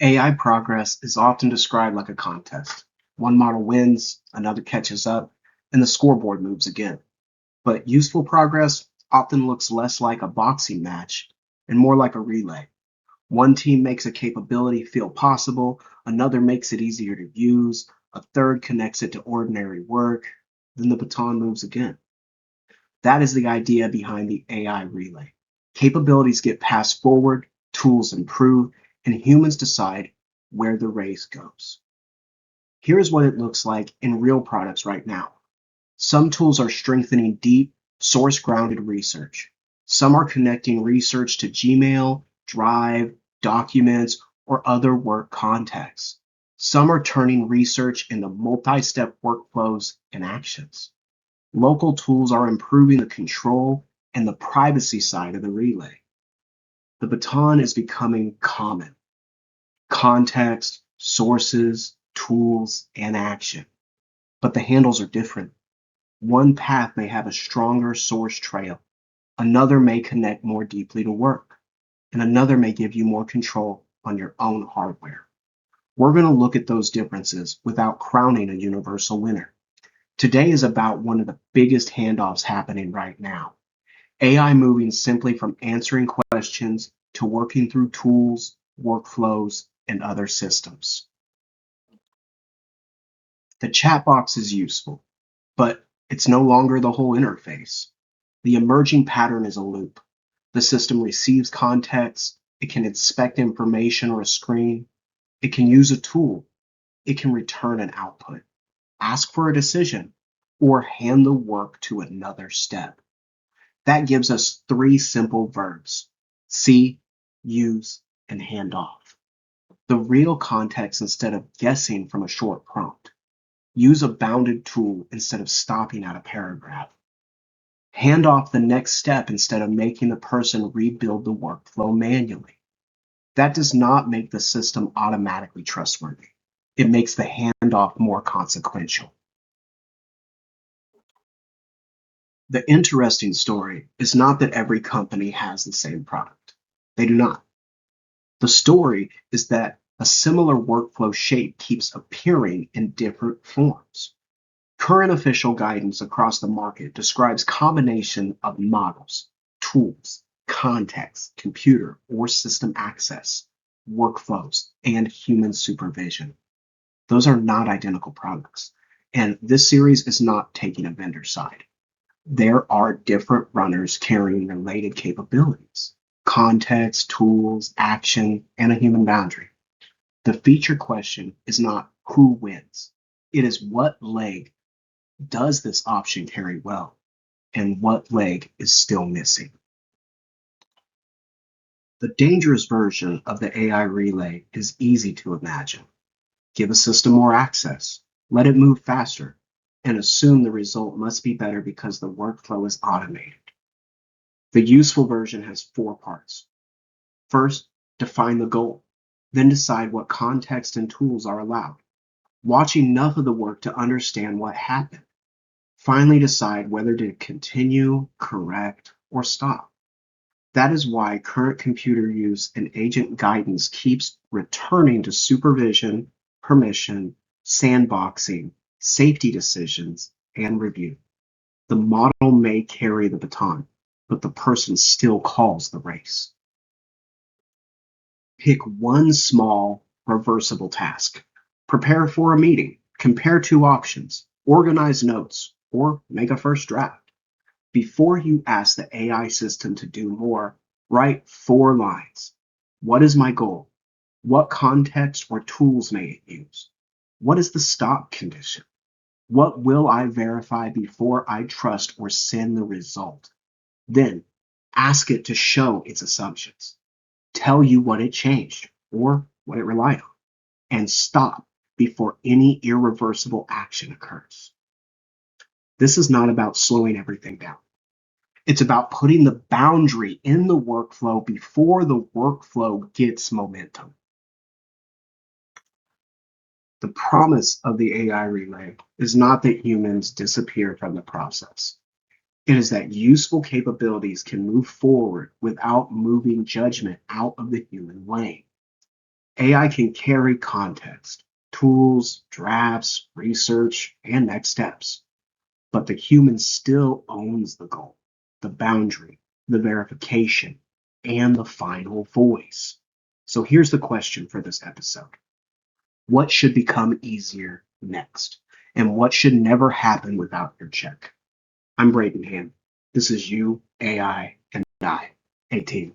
AI progress is often described like a contest. One model wins, another catches up, and the scoreboard moves again. But useful progress often looks less like a boxing match and more like a relay. One team makes a capability feel possible, another makes it easier to use, a third connects it to ordinary work, then the baton moves again. That is the idea behind the AI relay. Capabilities get passed forward, tools improve, and humans decide where the race goes. Here's what it looks like in real products right now. Some tools are strengthening deep, source grounded research. Some are connecting research to Gmail, Drive, documents, or other work contexts. Some are turning research into multi step workflows and actions. Local tools are improving the control and the privacy side of the relay. The baton is becoming common. Context, sources, tools, and action. But the handles are different. One path may have a stronger source trail. Another may connect more deeply to work. And another may give you more control on your own hardware. We're going to look at those differences without crowning a universal winner. Today is about one of the biggest handoffs happening right now. AI moving simply from answering questions to working through tools, workflows, and other systems. The chat box is useful, but it's no longer the whole interface. The emerging pattern is a loop. The system receives context, it can inspect information or a screen, it can use a tool, it can return an output, ask for a decision, or hand the work to another step. That gives us three simple verbs: see, use, and hand off. The real context instead of guessing from a short prompt. Use a bounded tool instead of stopping at a paragraph. Hand off the next step instead of making the person rebuild the workflow manually. That does not make the system automatically trustworthy. It makes the handoff more consequential. The interesting story is not that every company has the same product. They do not. The story is that a similar workflow shape keeps appearing in different forms. Current official guidance across the market describes combination of models, tools, context, computer or system access, workflows, and human supervision. Those are not identical products. And this series is not taking a vendor side. There are different runners carrying related capabilities, context, tools, action, and a human boundary. The feature question is not who wins. It is what leg does this option carry well, and what leg is still missing. The dangerous version of the AI relay is easy to imagine. Give a system more access, let it move faster, and assume the result must be better because the workflow is automated. The useful version has four parts. First, define the goal, then decide what context and tools are allowed. Watch enough of the work to understand what happened. Finally, decide whether to continue, correct, or stop. That is why current computer use and agent guidance keeps returning to supervision, permission, sandboxing, safety decisions, and review. The model may carry the baton, but the person still calls the race. Pick one small, reversible task. Prepare for a meeting, compare two options, organize notes, or make a first draft. Before you ask the AI system to do more, write 4 lines. What is my goal? What context or tools may it use? What is the stop condition? What will I verify before I trust or send the result? Then ask it to show its assumptions, tell you what it changed or what it relied on, and stop before any irreversible action occurs. This is not about slowing everything down. It's about putting the boundary in the workflow before the workflow gets momentum. The promise of the AI relay is not that humans disappear from the process. It is that useful capabilities can move forward without moving judgment out of the human lane. AI can carry context, tools, drafts, research, and next steps, but the human still owns the goal, the boundary, the verification, and the final voice. So here's the question for this episode. What should become easier next? And what should never happen without your check? I'm Braden Hamm. This is You, AI, and I, a team.